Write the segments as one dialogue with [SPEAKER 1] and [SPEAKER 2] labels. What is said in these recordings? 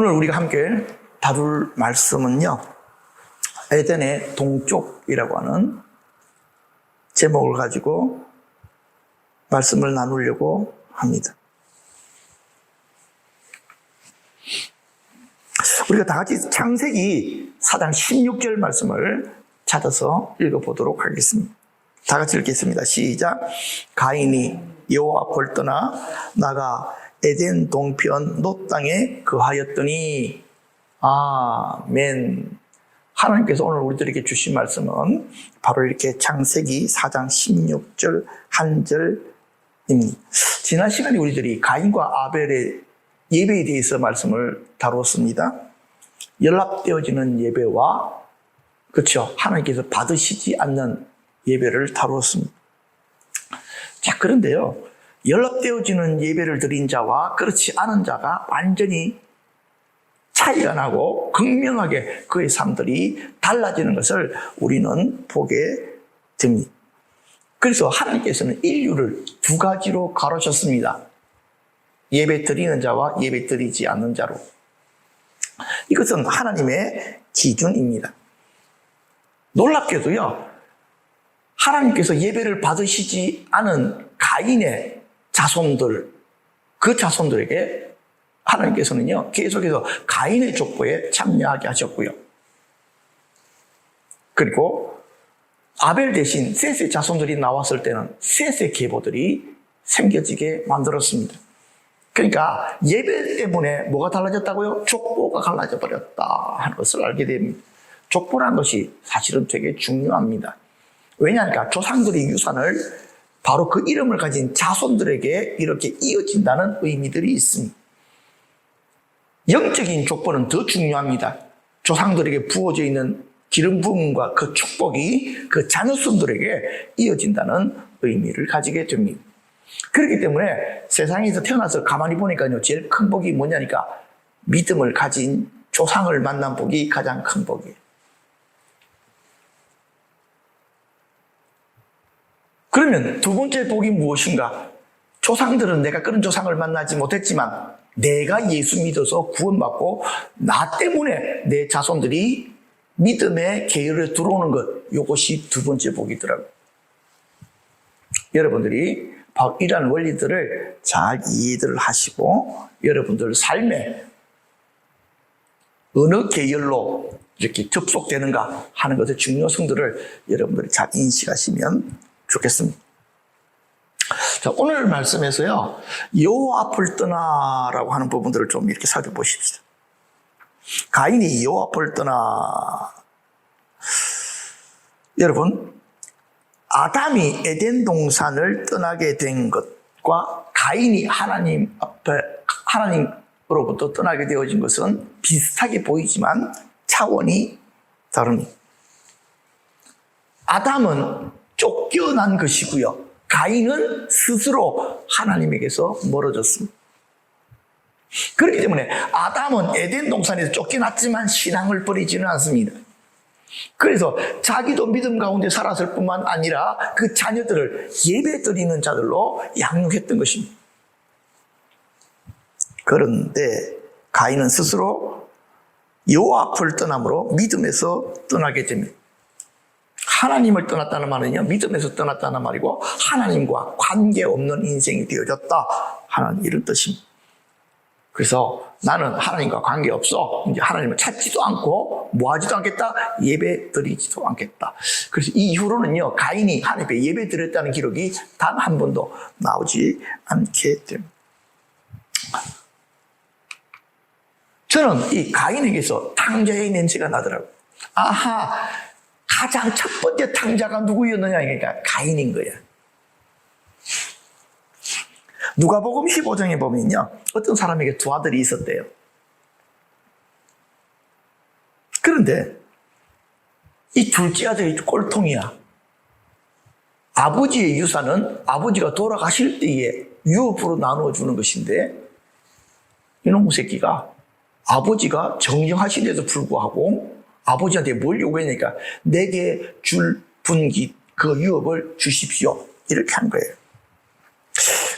[SPEAKER 1] 오늘 우리가 함께 다룰 말씀은요, 에덴의 동쪽이라고 하는 제목을 가지고 말씀을 나누려고 합니다. 우리가 다 같이 창세기 4장 16절 말씀을 찾아서 읽어보도록 하겠습니다. 다 같이 읽겠습니다. 시작. 가인이 여호와 앞을 떠나 나가 에덴 동편 놋 땅에 거하였더니. 아멘. 하나님께서 오늘 우리들에게 주신 말씀은 바로 이렇게 창세기 4장 16절 한 절입니다. 지난 시간에 우리들이 가인과 아벨의 예배에 대해서 말씀을 다루었습니다. 연락되어지는 예배와 그렇죠, 하나님께서 받으시지 않는 예배를 다루었습니다. 자, 그런데요, 연락되어지는 예배를 드린 자와 그렇지 않은 자가 완전히 차이가 나고 극명하게 그의 삶들이 달라지는 것을 우리는 보게 됩니다. 그래서 하나님께서는 인류를 두 가지로 가르쳤습니다. 예배 드리는 자와 예배 드리지 않는 자로. 이것은 하나님의 기준입니다. 놀랍게도요, 하나님께서 예배를 받으시지 않은 가인의 자손들, 그 자손들에게 하나님께서는요, 계속해서 가인의 족보에 참여하게 하셨고요. 그리고 아벨 대신 셋의 자손들이 나왔을 때는 셋의 계보들이 생겨지게 만들었습니다. 그러니까 예배 때문에 뭐가 달라졌다고요? 족보가 갈라져 버렸다 하는 것을 알게 됩니다. 족보라는 것이 사실은 되게 중요합니다. 왜냐하니까 조상들의 유산을 바로 그 이름을 가진 자손들에게 이렇게 이어진다는 의미들이 있습니다. 영적인 족보는 더 중요합니다. 조상들에게 부어져 있는 기름 부음과 그 축복이 그 자녀손들에게 이어진다는 의미를 가지게 됩니다. 그렇기 때문에 세상에서 태어나서 가만히 보니까요, 제일 큰 복이 뭐냐니까 믿음을 가진 조상을 만난 복이 가장 큰 복이에요. 그러면 두 번째 복이 무엇인가? 조상들은 내가 그런 조상을 만나지 못했지만 내가 예수 믿어서 구원받고 나 때문에 내 자손들이 믿음의 계율에 들어오는 것, 이것이 두 번째 복이더라고요. 여러분들이 바로 이러한 원리들을 잘 이해를 하시고 여러분들 삶에 어느 계열로 이렇게 접속되는가 하는 것의 중요성들을 여러분들이 잘 인식하시면 좋겠습니다. 자, 오늘 말씀에서요, 여호와 앞을 떠나라고 하는 부분들을 좀 이렇게 살펴보십시다. 가인이 여호와 앞을 떠나. 여러분, 아담이 에덴 동산을 떠나게 된 것과 가인이 하나님 앞에, 하나님으로부터 떠나게 되어진 것은 비슷하게 보이지만 차원이 다릅니다. 아담은 쫓겨난 것이고요, 가인은 스스로 하나님에게서 멀어졌습니다. 그렇기 때문에 아담은 에덴 동산에서 쫓겨났지만 신앙을 버리지는 않습니다. 그래서 자기도 믿음 가운데 살았을 뿐만 아니라 그 자녀들을 예배 드리는 자들로 양육했던 것입니다. 그런데 가인은 스스로 여호와 앞을 떠남으로 믿음에서 떠나게 됩니다. 하나님을 떠났다는 말은요, 믿음에서 떠났다는 말이고 하나님과 관계없는 인생이 되어졌다 하는 이런 뜻입니다. 그래서 나는 하나님과 관계없어, 이제 하나님을 찾지도 않고 뭐하지도 않겠다, 예배 드리지도 않겠다. 그래서 이 이후로는요, 가인이 하나님께 예배 드렸다는 기록이 단 한 번도 나오지 않게 됩니다. 저는 이 가인에게서 탕자의 냄새가 나더라고요. 아하, 가장 첫 번째 탕자가 누구였느냐, 그러니까 가인인 거야. 누가복음 15장에 보면요, 어떤 사람에게 두 아들이 있었대요. 그런데 이 둘째 아들이 꼴통이야. 아버지의 유산은 아버지가 돌아가실 때에 유업으로 나누어 주는 것인데, 이놈의 새끼가 아버지가 정정하신데도 불구하고 아버지한테 뭘 요구했냐니까 내게 줄 분기 그 유업을 주십시오, 이렇게 한 거예요.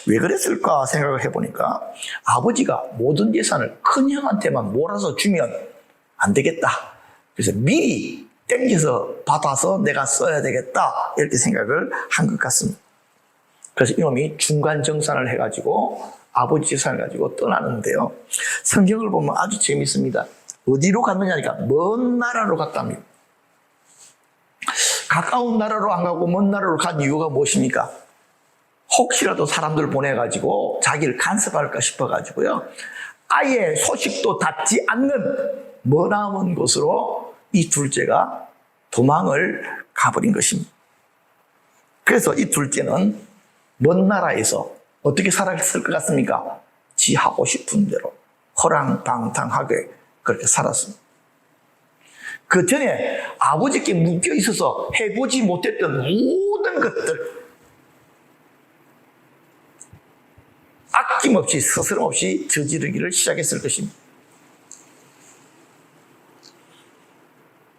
[SPEAKER 1] 왜 그랬을까 생각을 해보니까 아버지가 모든 재산을 큰형한테만 몰아서 주면 안 되겠다. 그래서 미리 땡겨서 받아서 내가 써야 되겠다. 이렇게 생각을 한 것 같습니다. 그래서 이놈이 중간정산을 해가지고 아버지 재산을 가지고 떠나는데요. 성경을 보면 아주 재밌습니다. 어디로 갔느냐니까 먼 나라로 갔답니다. 가까운 나라로 안 가고 먼 나라로 간 이유가 무엇입니까? 혹시라도 사람들 보내가지고 자기를 간섭할까 싶어가지고요. 아예 소식도 닿지 않는 머나먼 곳으로 이 둘째가 도망을 가버린 것입니다. 그래서 이 둘째는 먼 나라에서 어떻게 살았을 것 같습니까? 지 하고 싶은 대로 허랑방탕하게 그렇게 살았습니다. 그 전에 아버지께 묶여 있어서 해보지 못했던 모든 것들 아낌없이 스스럼없이 저지르기를 시작했을 것입니다.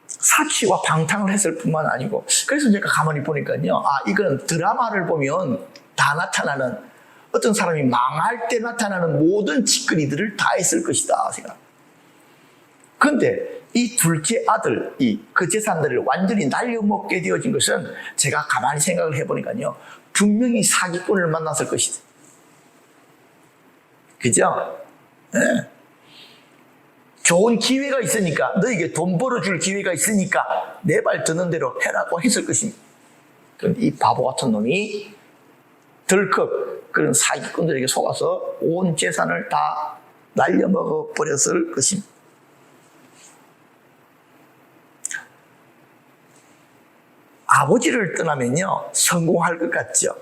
[SPEAKER 1] 사치와 방탕을 했을 뿐만 아니고, 그래서 제가 가만히 보니까요, 이건 드라마를 보면 다 나타나는, 어떤 사람이 망할 때 나타나는 모든 짓거리들을 다 했을 것이다 생각. 그런데 이 둘째 아들, 그 재산들을 완전히 날려먹게 되어진 것은 제가 가만히 생각을 해보니까요, 분명히 사기꾼을 만났을 것이다. 그죠? 네. 좋은 기회가 있으니까, 너에게 돈 벌어줄 기회가 있으니까 내 발 드는 대로 해라고 했을 것입니다. 그런데 이 바보 같은 놈이 덜컥 그런 사기꾼들에게 속아서 온 재산을 다 날려먹어 버렸을 것입니다. 아버지를 떠나면요, 성공할 것 같죠?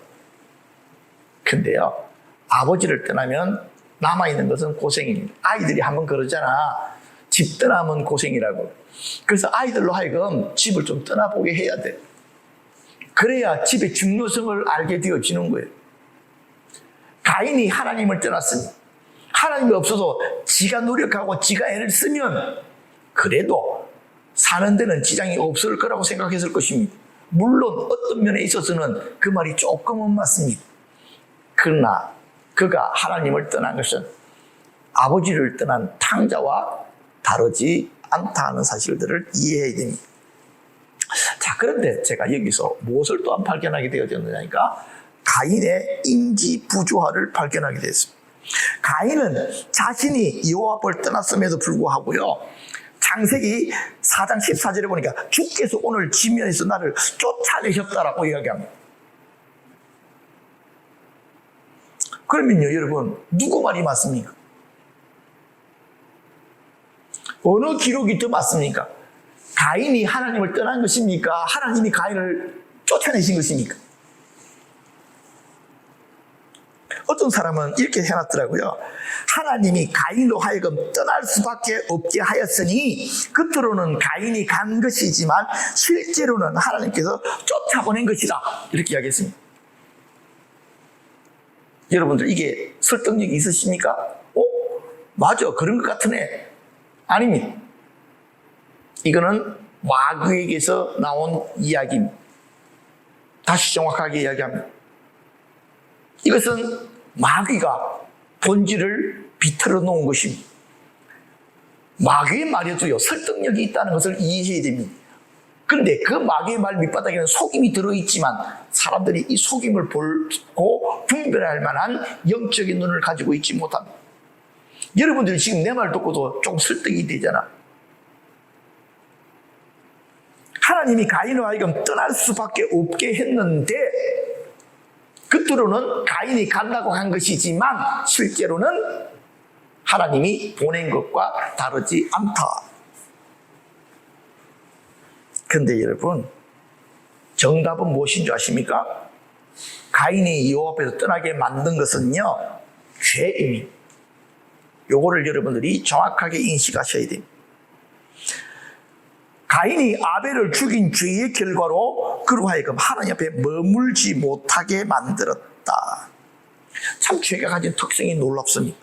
[SPEAKER 1] 근데요, 아버지를 떠나면 남아있는 것은 고생입니다. 아이들이 한번 그러잖아. 집 떠나면 고생이라고. 그래서 아이들로 하여금 집을 좀 떠나보게 해야 돼. 그래야 집의 중요성을 알게 되어지는 거예요. 가인이 하나님을 떠났으니, 하나님이 없어서 지가 노력하고 지가 애를 쓰면 그래도 사는 데는 지장이 없을 거라고 생각했을 것입니다. 물론 어떤 면에 있어서는 그 말이 조금은 맞습니다. 그러나 그가 하나님을 떠난 것은 아버지를 떠난 탕자와 다르지 않다는 사실들을 이해해야 됩니다. 자, 그런데 제가 여기서 무엇을 또한 발견하게 되어졌느냐니까 가인의 인지 부조화를 발견하게 됐습니다. 가인은 자신이 여호와를 떠났음에도 불구하고요, 창세기 4장 14절에 보니까 주께서 오늘 지면에서 나를 쫓아내셨다라고 이야기합니다. 그러면요, 여러분, 누구 말이 맞습니까? 어느 기록이 더 맞습니까? 가인이 하나님을 떠난 것입니까? 하나님이 가인을 쫓아내신 것입니까? 어떤 사람은 이렇게 해놨더라고요. 하나님이 가인으로 하여금 떠날 수밖에 없게 하였으니 겉으로는 가인이 간 것이지만 실제로는 하나님께서 쫓아보낸 것이다, 이렇게 이야기했습니다. 여러분들 이게 설득력이 있으십니까? 맞아, 그런 것 같으네. 아닙니다. 이거는 마귀에게서 나온 이야기입니다. 다시 정확하게 이야기합니다. 이것은 마귀가 본질을 비틀어 놓은 것입니다. 마귀의 말에도요, 설득력이 있다는 것을 이해해야 됩니다. 그런데 그 마귀의 말 밑바닥에는 속임이 들어있지만 사람들이 이 속임을 보고 분별할 만한 영적인 눈을 가지고 있지 못합니다. 여러분들이 지금 내 말 듣고도 좀 설득이 되잖아. 하나님이 가인으로 하여금 떠날 수밖에 없게 했는데 겉으로는 가인이 간다고 한 것이지만 실제로는 하나님이 보낸 것과 다르지 않다. 그런데 여러분, 정답은 무엇인 줄 아십니까? 가인이 여호와 앞에서 떠나게 만든 것은요, 죄입니다. 요거를 여러분들이 정확하게 인식하셔야 됩니다. 가인이 아벨을 죽인 죄의 결과로 그로 하여금 하나님 앞에 머물지 못하게 만들었다. 참 죄가 가진 특성이 놀랍습니다.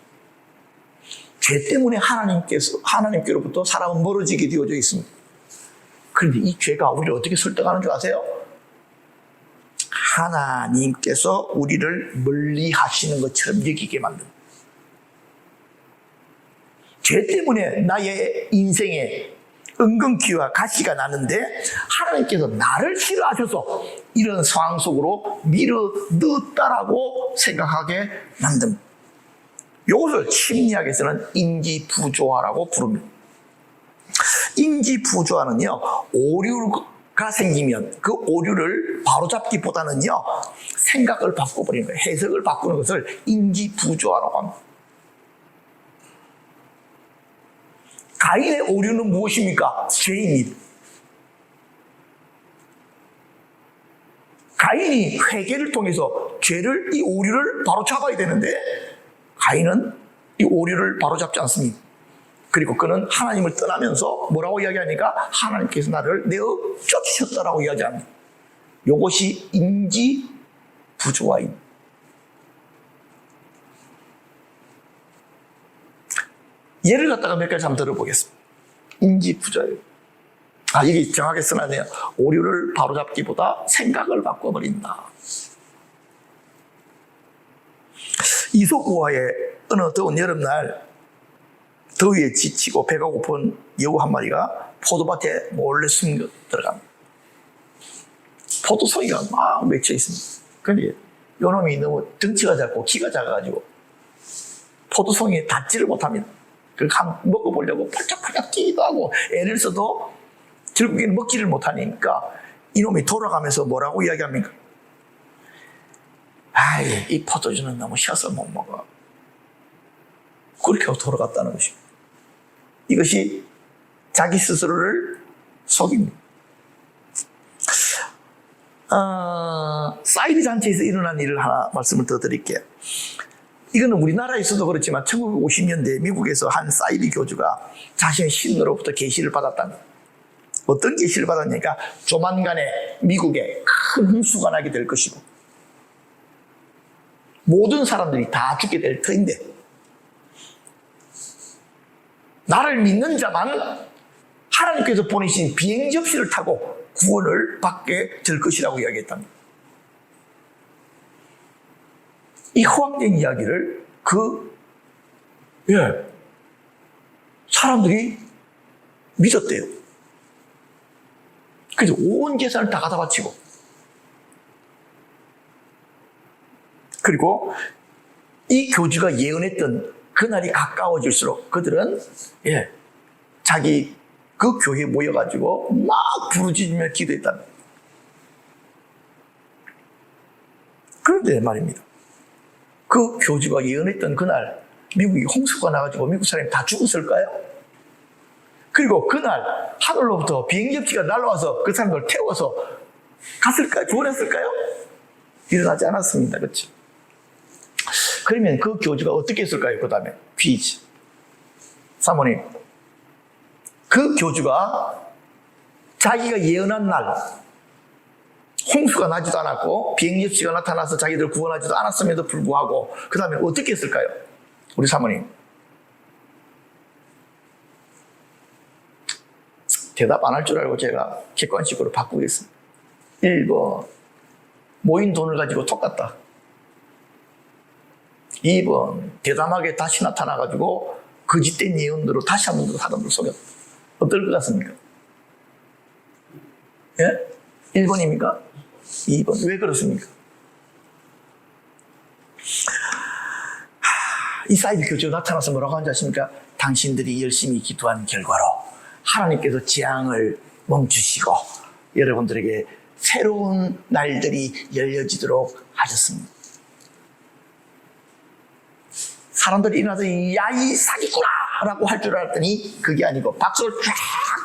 [SPEAKER 1] 죄 때문에 하나님께로부터 사람은 멀어지게 되어져 있습니다. 그런데 이 죄가 우리를 어떻게 설득하는 줄 아세요? 하나님께서 우리를 멀리 하시는 것처럼 여기게 만듭니다. 죄 때문에 나의 인생에 은근기와 가시가 나는데 하나님께서 나를 싫어하셔서 이런 상황 속으로 밀어 넣었다라고 생각하게 만듭니다. 이것을 심리학에서는 인지부조화라고 부릅니다. 인지부조화는요, 오류가 생기면 그 오류를 바로잡기보다는요, 생각을 바꿔버리는 거예요. 해석을 바꾸는 것을 인지부조화라고 합니다. 가인의 오류는 무엇입니까? 죄입니다. 가인이 회개를 통해서 죄를, 이 오류를 바로잡아야 되는데 가인은 이 오류를 바로잡지 않습니다. 그리고 그는 하나님을 떠나면서 뭐라고 이야기하니까 하나님께서 나를 내어 쫓으셨다라고 이야기합니다. 이것이 인지부조화입니다. 예를 갖다가 몇 가지 한번 들어보겠습니다. 인지부조예요. 이게 정확하게 써놨네요. 오류를 바로잡기보다 생각을 바꿔버린다. 이솝우화의 어느 더운 여름날 더위에 지치고 배가 고픈 여우 한 마리가 포도밭에 몰래 숨겨 들어갑니다. 포도송이가 막 맺혀 있습니다. 그런데 요놈이 너무 덩치가 작고 키가 작아가지고 포도송이에 닿지를 못합니다. 그걸 한번 먹어보려고 팔짝팔짝 뛰기도 하고 애를 써도 결국에는 먹지를 못하니까 이놈이 돌아가면서 뭐라고 이야기합니까? 이 포도주는 너무 쉬어서 못 먹어. 그렇게 하고 돌아갔다는 것입니다. 이것이 자기 스스로를 속입니다. 사이비 잔치에서 일어난 일을 하나 말씀을 더 드릴게요. 이거는 우리나라에서도 그렇지만 1950년대 미국에서 한 사이비 교주가 자신의 신으로부터 계시를 받았답니다. 어떤 계시를 받았냐니까 조만간에 미국에 큰 홍수가 나게 될 것이고 모든 사람들이 다 죽게 될 터인데 나를 믿는 자만 하나님께서 보내신 비행 접시를 타고 구원을 받게 될 것이라고 이야기했답니다. 이 허황된 이야기를 사람들이 믿었대요. 그래서 온 재산을 다 갖다 바치고 그리고 이 교주가 예언했던 그날이 가까워질수록 그들은 자기 그 교회에 모여가지고 막 부르짖으며 기도했답니다. 그런데 말입니다. 그 교주가 예언했던 그날 미국이 홍수가 나가지고 미국 사람이 다 죽었을까요? 그리고 그날 하늘로부터 비행접시가 날아와서 그 사람들 태워서 갔을까요? 구원했을까요? 일어나지 않았습니다. 그렇죠? 그러면 그 교주가 어떻게 했을까요? 그 다음에 퀴즈. 사모님, 그 교주가 자기가 예언한 날 홍수가 나지도 않았고 비행접시가 나타나서 자기들 구원하지도 않았음에도 불구하고 그 다음에 어떻게 했을까요? 우리 사모님. 대답 안 할 줄 알고 제가 객관식으로 바꾸겠습니다. 1번, 모인 돈을 가지고 톡 갔다. 2번, 대담하게 다시 나타나가지고 거짓된 예언으로 다시 한 번 더 사람들 속였다. 어떨 것 같습니까? 1번입니까? 2번. 왜 그렇습니까? 이 사이비 교주가 나타나서 뭐라고 하는지 아십니까? 당신들이 열심히 기도한 결과로 하나님께서 재앙을 멈추시고 여러분들에게 새로운 날들이 열려지도록 하셨습니다. 사람들이 일어나서 야, 이 사기꾼아! 라고 할 줄 알았더니 그게 아니고 박수를 쫙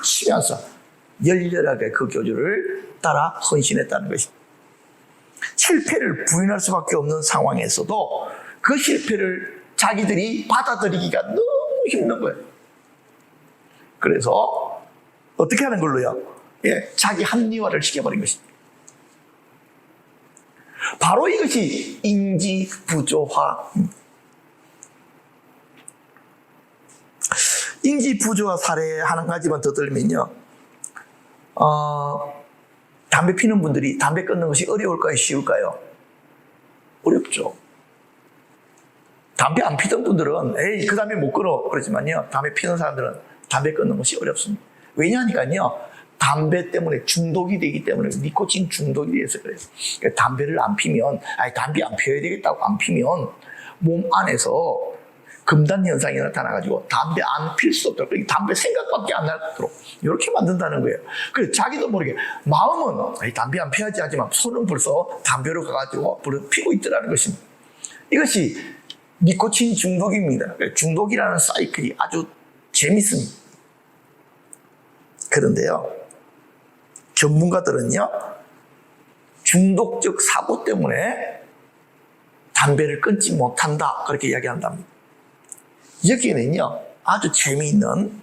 [SPEAKER 1] 치면서 열렬하게 그 교주를 따라 헌신했다는 것입니다. 실패를 부인할 수밖에 없는 상황에서도 그 실패를 자기들이 받아들이기가 너무 힘든 거예요. 그래서 어떻게 하는 걸로요? 자기 합리화를 시켜버린 것입니다. 바로 이것이 인지부조화. 인지부조화 사례 한 가지만 더 들면요. 담배 피는 분들이 담배 끊는 것이 어려울까요? 쉬울까요? 어렵죠. 담배 안 피던 분들은 에이 그 담배 못 끊어 그러지만요, 담배 피는 사람들은 담배 끊는 것이 어렵습니다. 왜냐하니까요, 담배 때문에 중독이 되기 때문에, 니코틴 중독이 돼서 그래요. 그러니까 담배를 안 피면, 담배 안 피워야 되겠다고 안 피면 몸 안에서 금단 현상이 나타나가지고 담배 안 필 수 없도록, 담배 생각밖에 안 나도록 이렇게 만든다는 거예요. 그래서 자기도 모르게 마음은 담배 안 피워야지 하지만 손은 벌써 담배로 가가지고 피고 있더라는 것입니다. 이것이 니코틴 중독입니다. 중독이라는 사이클이 아주 재밌습니다. 그런데요, 전문가들은요, 중독적 사고 때문에 담배를 끊지 못한다 그렇게 이야기한답니다. 여기에는요, 아주 재미있는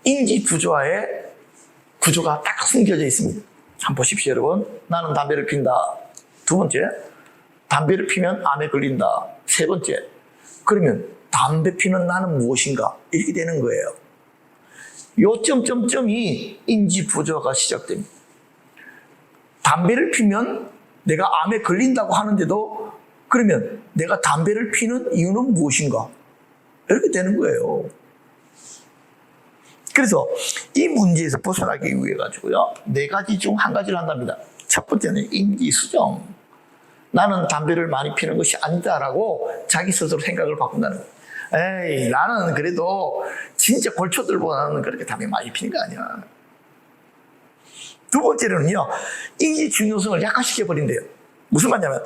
[SPEAKER 1] 인지 부조화의 구조가 딱 숨겨져 있습니다. 한번 보십시오, 여러분. 나는 담배를 핀다. 두 번째, 담배를 피면 암에 걸린다. 세 번째, 그러면 담배 피는 나는 무엇인가? 이렇게 되는 거예요. 요 점점점이 인지 부조화가 시작됩니다. 담배를 피면 내가 암에 걸린다고 하는데도, 그러면 내가 담배를 피는 이유는 무엇인가? 이렇게 되는 거예요. 그래서 이 문제에서 벗어나기 위해 가지고요, 4가지 중 한 가지를 한답니다. 첫 번째는 인지 수정. 나는 담배를 많이 피는 것이 아니다라고 자기 스스로 생각을 바꾼다는 거예요. 에이, 나는 그래도 진짜 골초들보다는 그렇게 담배 많이 피는 거 아니야. 두 번째로는요, 인지 중요성을 약화시켜버린대요. 무슨 말이냐면,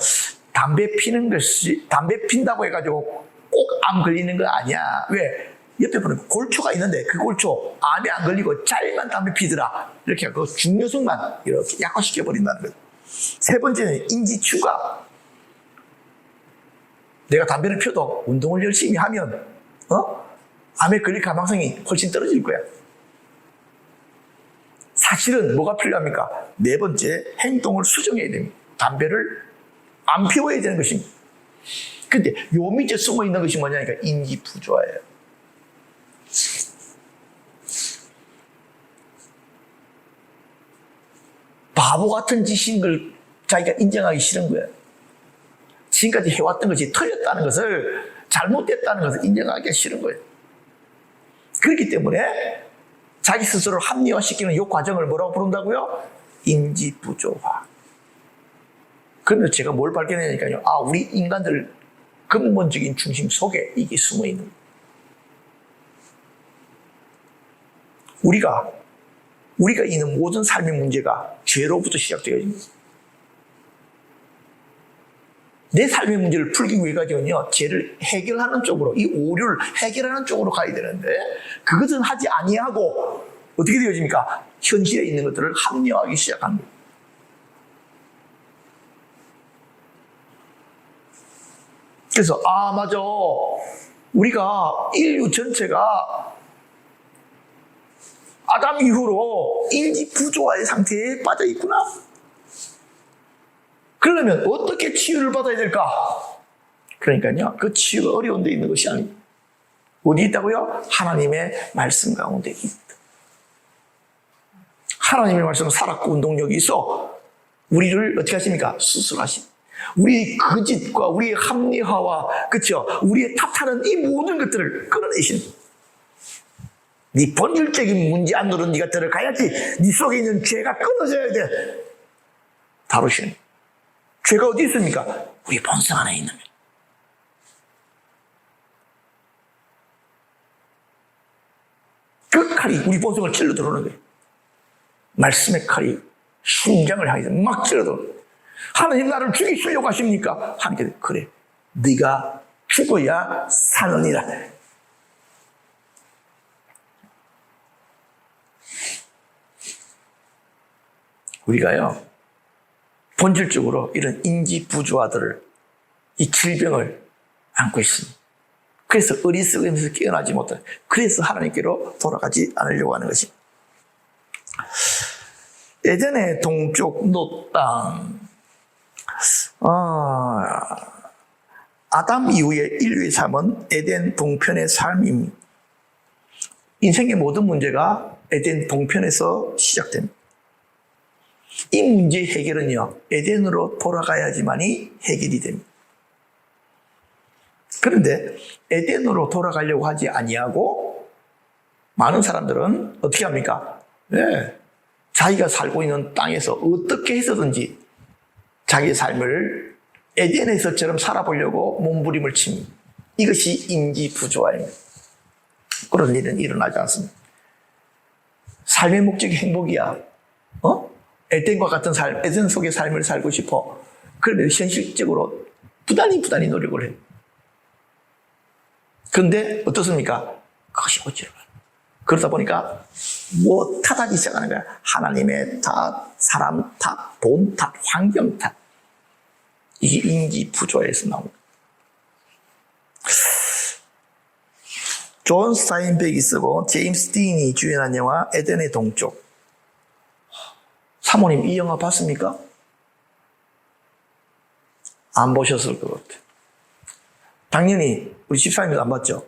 [SPEAKER 1] 담배 피는 것이, 담배 핀다고 해가지고 꼭 암 걸리는 거 아니야. 왜? 옆에 보면 골초가 있는데 그 골초 암에 안 걸리고 잘만 담배 피더라. 이렇게 그 중요성만 이렇게 약화시켜버린다는 거예요. 세 번째는 인지 추가. 내가 담배를 피워도 운동을 열심히 하면 암에 걸릴 가망성이 훨씬 떨어질 거야. 사실은 뭐가 필요합니까? 네 번째, 행동을 수정해야 됩니다. 담배를 안 피워야 되는 것입니다. 근데 요 밑에 숨어 있는 것이 뭐냐니까 인지 부조화예요. 바보 같은 짓인 걸 자기가 인정하기 싫은 거예요. 지금까지 해왔던 것이 틀렸다는 것을, 잘못됐다는 것을 인정하기가 싫은 거예요. 그렇기 때문에 자기 스스로를 합리화시키는 이 과정을 뭐라고 부른다고요? 인지 부조화. 그러면 제가 뭘 발견했냐니까요. 우리 인간들 근본적인 중심 속에 이게 숨어 있는 거예요. 우리가 있는 모든 삶의 문제가 죄로부터 시작되어 있습니다. 내 삶의 문제를 풀기 위해 가지고는요, 죄를 해결하는 쪽으로, 이 오류를 해결하는 쪽으로 가야 되는데, 그것은 하지 아니하고 어떻게 되어집니까? 현실에 있는 것들을 합리화하기 시작합니다. 그래서 맞아, 우리가 인류 전체가 아담 이후로 인지 부조화의 상태에 빠져 있구나. 그러려면 어떻게 치유를 받아야 될까? 그러니까요, 그 치유가 어려운 데 있는 것이 아닙니다. 어디 있다고요? 하나님의 말씀 가운데 있다. 하나님의 말씀은 살았고 운동력이 있어 우리를 어떻게 하십니까? 수술하십니다. 우리의 거짓과 우리의 합리화와, 그렇죠? 우리의 탓하는 이 모든 것들을 끌어내십니다. 네 본질적인 문제 안으로 네가 들어가야지. 네 속에 있는 죄가 끊어져야 돼. 다루시는. 죄가 어디 있습니까? 우리 본성 안에 있는 거예요. 그 칼이 우리 본성을 찔러 들어오는 거예요. 말씀의 칼이 심장을 향해서 막 찔러 들어오는 거예요. 하나님 나를 죽이시려고 하십니까? 하나님께서 그래, 네가 죽어야 사느니라. 우리가요, 본질적으로 이런 인지 부조화들을, 이 질병을 안고 있습니다. 그래서 어리석으면서 깨어나지 못해. 그래서 하나님께로 돌아가지 않으려고 하는 것입니다. 예전에 동쪽 노땅, 아담 이후의 인류의 삶은 에덴 동편의 삶입니다. 인생의 모든 문제가 에덴 동편에서 시작됩니다. 이 문제 해결은요, 에덴으로 돌아가야지만이 해결이 됩니다. 그런데 에덴으로 돌아가려고 하지 아니하고 많은 사람들은 어떻게 합니까? 네, 자기가 살고 있는 땅에서 어떻게 해서든지 자기의 삶을 에덴에서처럼 살아보려고 몸부림을 칩니다. 이것이 인지부조화입니다. 그런 일은 일어나지 않습니다. 삶의 목적이 행복이야. 에덴과 같은 삶, 에덴 속의 삶을 살고 싶어. 그런데 현실적으로 부단히 노력을 해요. 그런데 어떻습니까? 그것이 어찌로 가요. 그러다 보니까 타락이 시작하는 거야. 하나님의 탓, 사람 탓, 돈 탓, 환경 탓. 이게 인지부조화에서 나옵니다. 존 스타인백이 쓰고 제임스 딘이 주연한 영화 에덴의 동쪽. 사모님 이 영화 봤습니까? 안 보셨을 것 같아요. 당연히 우리 집사님도 안 봤죠?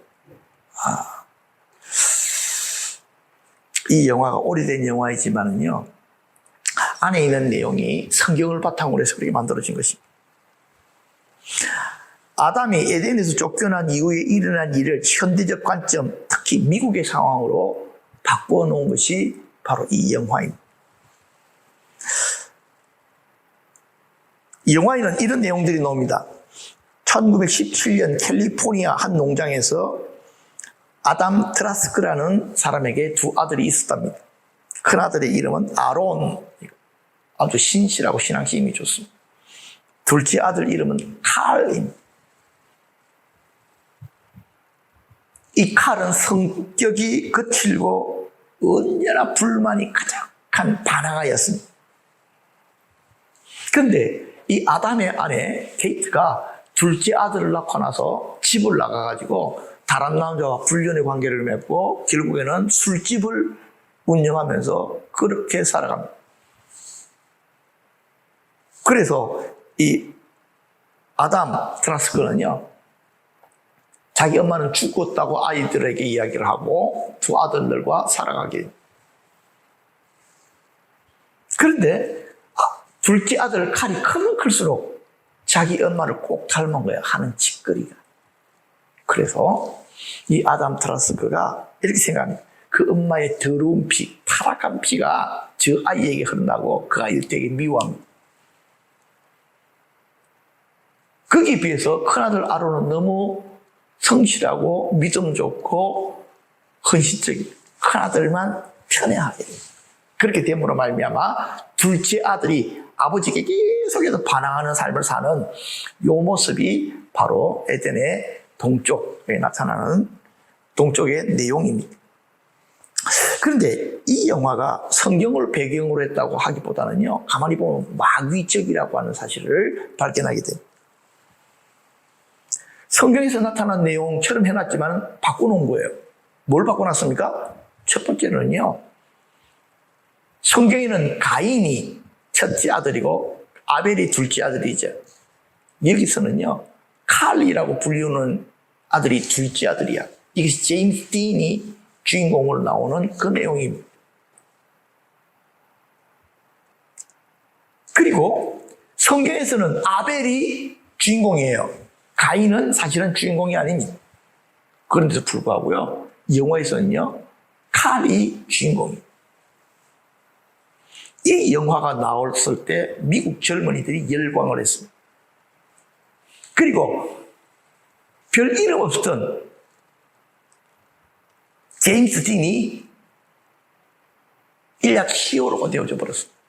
[SPEAKER 1] 이 영화가 오래된 영화이지만은요, 안에 있는 내용이 성경을 바탕으로 해서 그렇게 만들어진 것입니다. 아담이 에덴에서 쫓겨난 이후에 일어난 일을 현대적 관점, 특히 미국의 상황으로 바꾸어 놓은 것이 바로 이 영화입니다. 이 영화에는 이런 내용들이 나옵니다. 1917년 캘리포니아 한 농장에서 아담 트라스크라는 사람에게 두 아들이 있었답니다. 큰 아들의 이름은 아론, 아주 신실하고 신앙심이 힘이 좋습니다. 둘째 아들 이름은 칼입니다. 이 칼은 성격이 거칠고 언제나 불만이 가득한 반항아였습니다. 그런데 이 아담의 아내 케이트가 둘째 아들을 낳고 나서 집을 나가가지고 다른 남자와 불륜의 관계를 맺고 결국에는 술집을 운영하면서 그렇게 살아갑니다. 그래서 이 아담 트라스크는요, 자기 엄마는 죽었다고 아이들에게 이야기를 하고 두 아들들과 살아가게 됩니다. 그런데 둘째 아들 칼이 크면 클수록 자기 엄마를 꼭 닮은 거예요. 하는 짓거리가. 그래서 이 아담 트라스크가 이렇게 생각합니다. 그 엄마의 더러운 피, 타락한 피가 저 아이에게 흐른다고 그 아이를 되게 미워합니다. 거기에 비해서 큰아들 아론은 너무 성실하고 믿음 좋고 헌신적인 큰아들만 편애하게 됩니다. 그렇게 됨으로 말미암아 둘째 아들이 아버지께 계속해서 반항하는 삶을 사는 이 모습이 바로 에덴의 동쪽에 나타나는 동쪽의 내용입니다. 그런데 이 영화가 성경을 배경으로 했다고 하기보다는요, 가만히 보면 마귀적이라고 하는 사실을 발견하게 됩니다. 성경에서 나타난 내용처럼 해놨지만 바꿔놓은 거예요. 뭘 바꿔놨습니까? 첫 번째는요, 성경에는 가인이 첫째 아들이고 아벨이 둘째 아들이죠. 여기서는요, 칼이라고 불리우는 아들이 둘째 아들이야. 이것이 제임스 딘이 주인공으로 나오는 그 내용입니다. 그리고 성경에서는 아벨이 주인공이에요. 가인은 사실은 주인공이 아닙니다. 그런데도 불구하고요, 영화에서는요, 칼이 주인공입니다. 이 영화가 나왔을 때 미국 젊은이들이 열광을 했습니다. 그리고 별 이름 없었던 제임스 딘이 일약 히어로가 되어져 버렸습니다.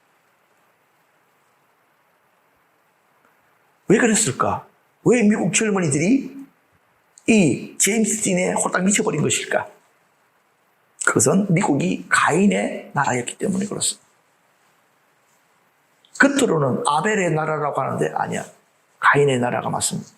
[SPEAKER 1] 왜 그랬을까? 왜 미국 젊은이들이 이 제임스 딘에 홀딱 미쳐버린 것일까? 그것은 미국이 가인의 나라였기 때문에 그렇습니다. 겉으로는 아벨의 나라라고 하는데 아니야. 가인의 나라가 맞습니다.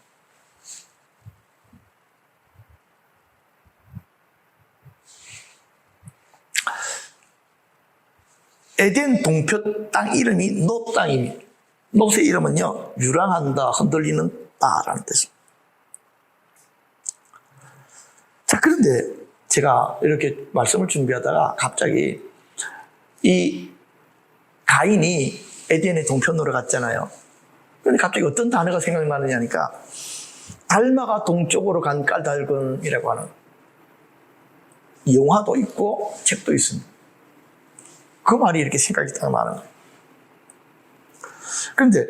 [SPEAKER 1] 에덴 동표 땅 이름이 놋 땅입니다. 놋의 이름은요, 유랑한다, 흔들리는 땅라는 뜻입니다. 자, 그런데 제가 이렇게 말씀을 준비하다가 갑자기 이 가인이 에덴의 동편으로 갔잖아요. 그런데 갑자기 어떤 단어가 생각나느냐니까 달마가 동쪽으로 간 까닭은이라고 하는 영화도 있고 책도 있습니다. 그 말이 이렇게 생각이 딱 나는 거예요. 그런데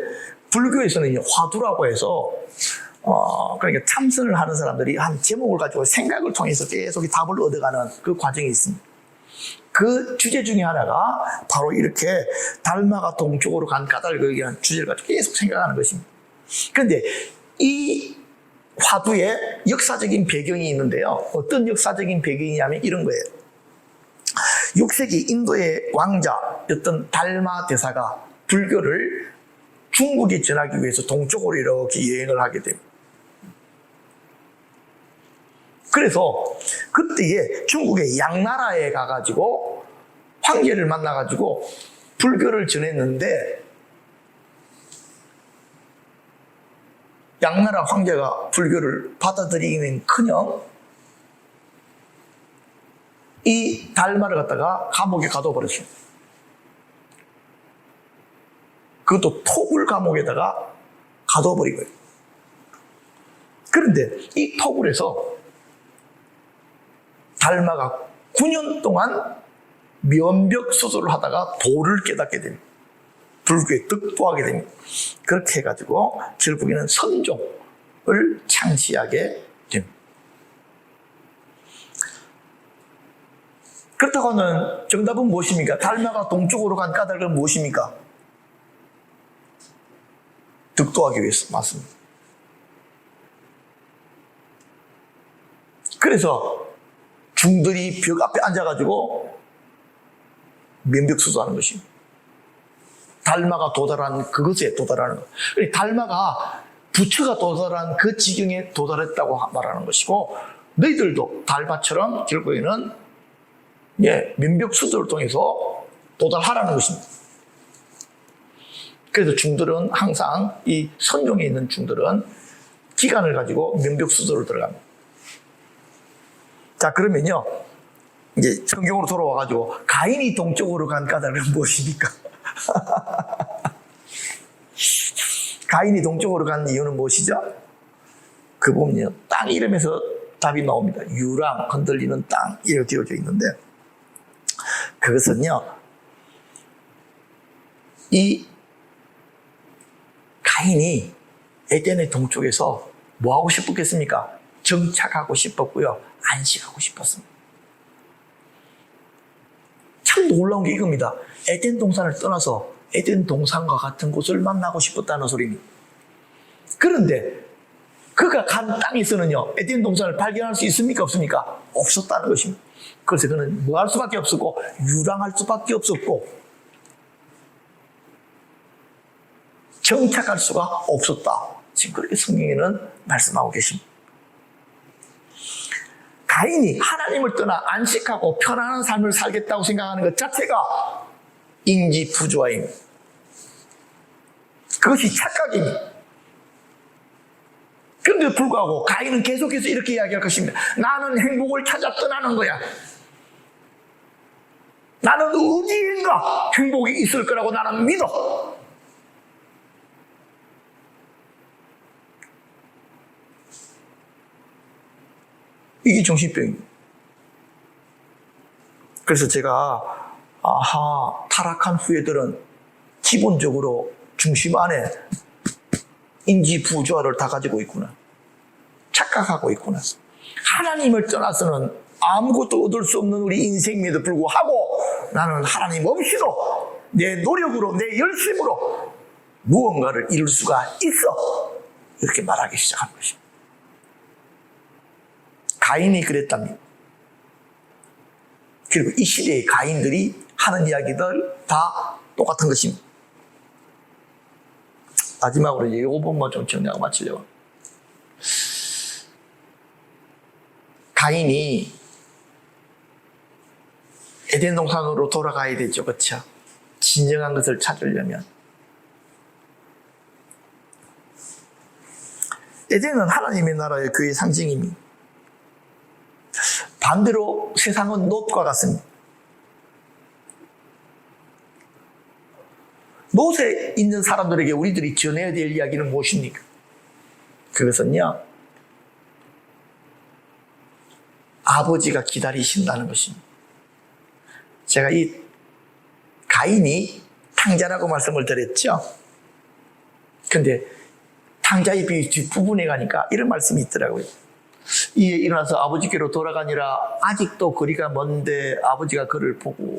[SPEAKER 1] 불교에서는 화두라고 해서 그러니까 참선을 하는 사람들이 한 제목을 가지고 생각을 통해서 계속 답을 얻어가는 그 과정이 있습니다. 그 주제 중에 하나가 바로 이렇게 달마가 동쪽으로 간 까닭을 얘기하는 주제를 가지고 계속 생각하는 것입니다. 그런데 이 화두에 역사적인 배경이 있는데요. 어떤 역사적인 배경이냐면 이런 거예요. 6세기 인도의 왕자였던 달마 대사가 불교를 중국에 전하기 위해서 동쪽으로 이렇게 여행을 하게 됩니다. 그래서 그때에 중국의 양나라에 가가지고 황제를 만나가지고 불교를 전했는데 양나라 황제가 불교를 받아들이기는커녕 이 달마를 갖다가 감옥에 가둬버렸습니다. 그것도 토굴 감옥에다가 가둬버린 거예요. 그런데 이 토굴에서 달마가 9년 동안 면벽 수술을 하다가 도를 깨닫게 됩니다. 불교에 득도하게 됩니다. 그렇게 해가지고 결국에는 선종을 창시하게 됩니다. 그렇다고 하면 정답은 무엇입니까? 달마가 동쪽으로 간 까닭은 무엇입니까? 득도하기 위해서. 맞습니다. 그래서 중들이 벽 앞에 앉아가지고 면벽수술하는 것입니다. 달마가 도달한 그것에 도달하는 것. 달마가 부처가 도달한 그 지경에 도달했다고 말하는 것이고, 너희들도 달마처럼 결국에는 면벽수술을 통해서 도달하라는 것입니다. 그래서 중들은 항상 이 선종에 있는 중들은 기간을 가지고 면벽수술을 들어갑니다. 자, 그러면요, 이제 성경으로 돌아와가지고 가인이 동쪽으로 간 까닭은 무엇입니까? 가인이 동쪽으로 간 이유는 무엇이죠? 그 보면요, 땅 이름에서 답이 나옵니다. 유랑, 흔들리는 땅, 이렇게 되어져 있는데, 그것은요, 이 가인이 에덴의 동쪽에서 뭐 하고 싶었겠습니까? 정착하고 싶었고요, 안식하고 싶었습니다. 참 놀라운 게 이겁니다. 에덴 동산을 떠나서 에덴 동산과 같은 곳을 만나고 싶었다는 소리입니다. 그런데 그가 간 땅에서는요, 에덴 동산을 발견할 수 있습니까? 없습니까? 없었다는 것입니다. 그래서 그는 뭐 할 수밖에 없었고, 유랑할 수밖에 없었고, 정착할 수가 없었다. 지금 그렇게 성경에는 말씀하고 계십니다. 가인이 하나님을 떠나 안식하고 편안한 삶을 살겠다고 생각하는 것 자체가 인지부조화입니다. 그것이 착각입니다. 그런데도 불구하고 가인은 계속해서 이렇게 이야기할 것입니다. 나는 행복을 찾아 떠나는 거야. 나는 어디인가 행복이 있을 거라고 나는 믿어. 이게 정신병입니다. 그래서 제가 타락한 후예들은 기본적으로 중심 안에 인지부조화를 다 가지고 있구나. 착각하고 있구나. 하나님을 떠나서는 아무것도 얻을 수 없는 우리 인생임에도 불구하고 나는 하나님 없이도 내 노력으로, 내 열심으로 무언가를 이룰 수가 있어. 이렇게 말하기 시작한 것입니다. 가인이 그랬답니다. 그리고 이 시대의 가인들이 하는 이야기들 다 똑같은 것입니다. 마지막으로 이제 이 부분만 좀 정리하고 마치려고. 가인이 에덴 동산으로 돌아가야 되죠. 그렇죠? 진정한 것을 찾으려면. 에덴은 하나님의 나라의 그의 상징입니다. 반대로 세상은 롯과 같습니다. 노세 있는 사람들에게 우리들이 전해야 될 이야기는 무엇입니까? 그것은요, 아버지가 기다리신다는 것입니다. 제가 이 가인이 탕자라고 말씀을 드렸죠. 근데 탕자의 비유 뒷부분에 가니까 이런 말씀이 있더라고요. 이에 일어나서 아버지께로 돌아가니라. 아직도 거리가 먼데 아버지가 그를 보고,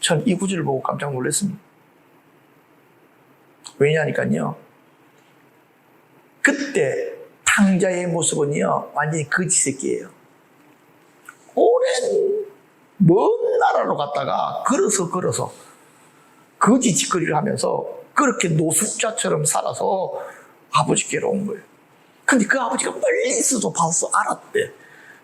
[SPEAKER 1] 전 이 구절을 보고 깜짝 놀랐습니다. 왜냐니까요, 그때 탕자의 모습은요 완전히 거지 새끼예요. 오랜 먼 나라로 갔다가 걸어서 거지 짓거리를 하면서 그렇게 노숙자처럼 살아서 아버지께로 온 거예요. 근데 그 아버지가 멀리서도 봐서 알았대.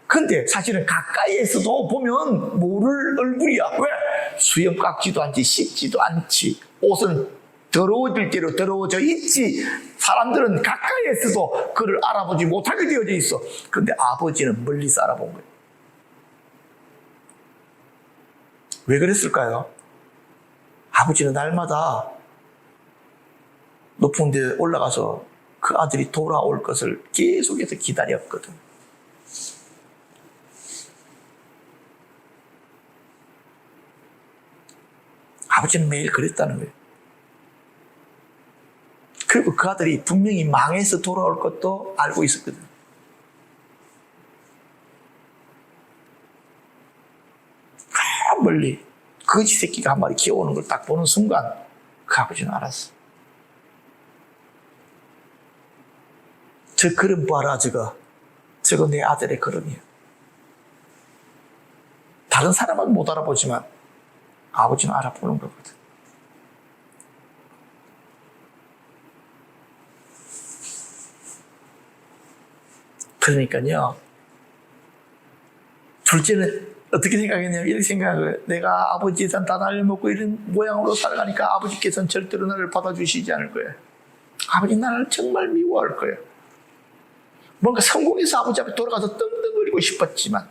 [SPEAKER 1] 근데 사실은 가까이에서도 보면 모를 얼굴이야. 왜? 수염 깎지도 않지, 씻지도 않지, 옷은 더러워질 대로 더러워져 있지. 사람들은 가까이에서도 그를 알아보지 못하게 되어져 있어. 근데 아버지는 멀리서 알아본 거예요. 왜 그랬을까요? 아버지는 날마다 높은 데 올라가서 그 아들이 돌아올 것을 계속해서 기다렸거든. 아버지는 매일 그랬다는 거예요. 그리고 그 아들이 분명히 망해서 돌아올 것도 알고 있었거든. 멀리 거지 새끼가 한 마리 기어오는 걸 딱 보는 순간 그 아버지는 알았어. 저 걸음 봐라. 저거 내 아들의 걸음이야. 다른 사람은 못 알아보지만 아버지는 알아보는 거거든. 그러니까요, 둘째는 어떻게 생각했냐면 이렇게 생각해요. 내가 아버지의 산 다 날려먹고 이런 모양으로 살아가니까 아버지께서는 절대로 나를 받아주시지 않을 거예요. 아버지 나를 정말 미워할 거예요. 뭔가 성공해서 아버지 앞에 돌아가서 떵떵거리고 싶었지만,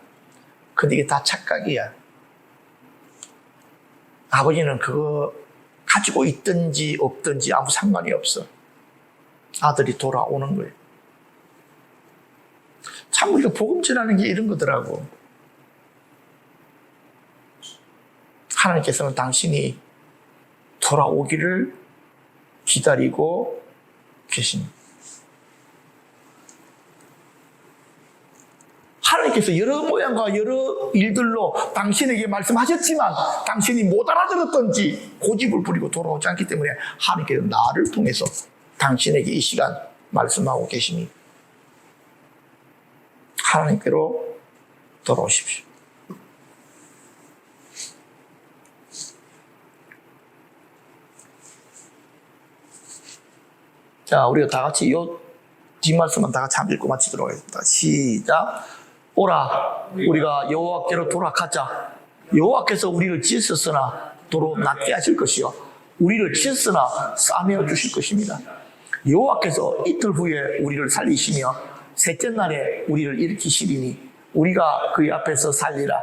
[SPEAKER 1] 근데 이게 다 착각이야. 아버지는 그거 가지고 있든지 없든지 아무 상관이 없어. 아들이 돌아오는 거예요. 참 우리가 복음 전하는 게 이런 거더라고. 하나님께서는 당신이 돌아오기를 기다리고 계십니다. 하나님께서 여러 모양과 여러 일들로 당신에게 말씀하셨지만 당신이 못 알아들었던지 고집을 부리고 돌아오지 않기 때문에 하나님께서 나를 통해서 당신에게 이 시간 말씀하고 계십니다. 하나님께로 돌아오십시오. 자, 우리가 다 같이 이 뒷말씀만 다 같이 한번 읽고 마치도록 하겠습니다. 시작. 오라, 우리가 여호와께로 돌아가자. 여호와께서 우리를 찢었으나 도로 낫게 하실 것이요, 우리를 찢었으나 싸매어 주실 것입니다. 여호와께서 이틀 후에 우리를 살리시며 셋째 날에 우리를 일으키시리니 우리가 그의 앞에서 살리라.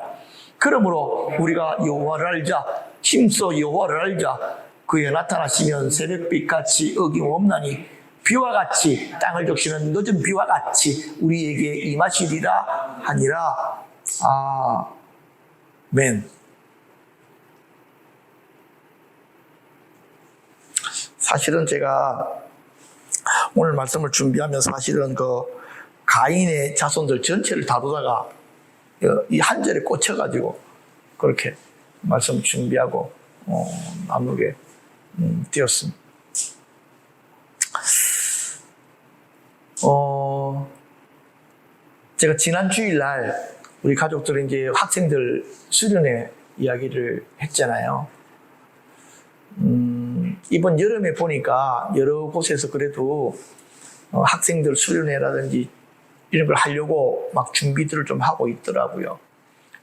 [SPEAKER 1] 그러므로 우리가 여호와를 알자. 힘써 여호와를 알자. 그에 나타나시면 새벽빛같이 어김없나니 비와 같이 땅을 적시는 늦은 비와 같이 우리에게 임하시리라 하니라. 아멘. 사실은 제가 오늘 말씀을 준비하면서 사실은 그 가인의 자손들 전체를 다루다가 이 한 절에 꽂혀가지고 그렇게 말씀 준비하고 나누게 되었습니다. 제가 지난 주일날 우리 가족들이 이제 학생들 수련회 이야기를 했잖아요. 이번 여름에 보니까 여러 곳에서 그래도 학생들 수련회라든지 이런 걸 하려고 막 준비들을 좀 하고 있더라고요.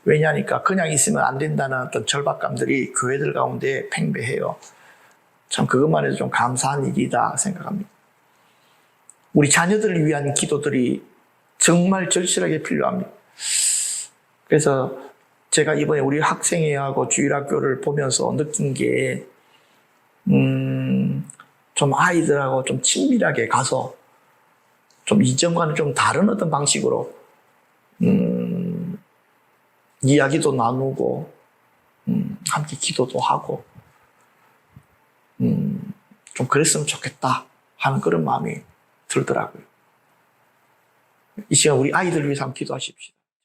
[SPEAKER 1] 왜냐하니까 그냥 있으면 안 된다는 어떤 절박감들이 교회들 가운데 팽배해요. 참 그것만 해도 좀 감사한 일이다 생각합니다. 우리 자녀들을 위한 기도들이 정말 절실하게 필요합니다. 그래서 제가 이번에 우리 학생회하고 주일학교를 보면서 느낀 게 좀 아이들하고 좀 친밀하게 가서 좀 이전과는 좀 다른 어떤 방식으로 이야기도 나누고 함께 기도도 하고 좀 그랬으면 좋겠다 하는 그런 마음이 들더라고요. 이 시간 우리 아이들 위해서 한번 기도하십시오.